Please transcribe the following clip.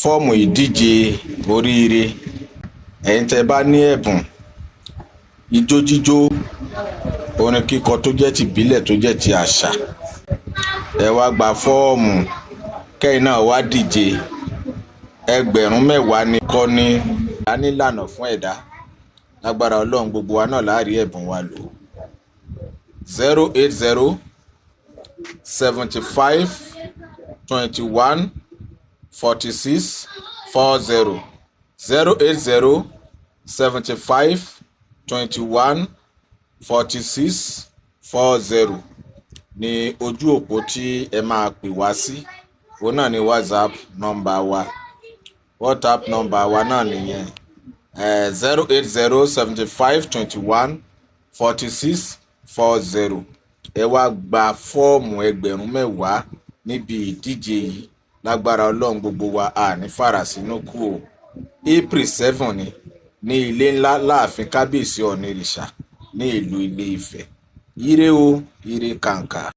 fọ́ọ̀mù ìdíje oríire. Ẹ̀yin tẹ́ bá ní ẹ̀bùn ijó jíjó, orin kíkọ tó jẹ́ ti ìbílẹ̀ tó jẹ́ ti àṣà, ẹ wá gba fọ́ọ̀mù kẹ́yìn náà wá díje. Ẹgbẹ̀rún 10 ni kọ́ ní nílànà fún ẹ̀dá. Lágbára Ọlọ́run gbogbo wa náà láàrí ẹ̀bùn wa lò. 080 75 21 46 40. 080 75 21 46 40 ní ojú òpó tí ẹ máa pè wá sí. Òun náà ni WhatsApp nọ́mbà wa. WhatsApp nọ́mbà wa náà nìyẹn 080 75 21 46 40. Ẹ wá gba fọ́ọ̀mù ẹgbẹ̀rún 10 níbi ìdíje yìí. Lágbára Ọlọ́run gbogbo wa ní fàrà sínú kú o. April 7 ni ní ilé ńlá láàfin kábíyèsí Ọ̀nìrìṣà ní ìlú Ilé Ifẹ̀. Ire o, ire kàǹkà.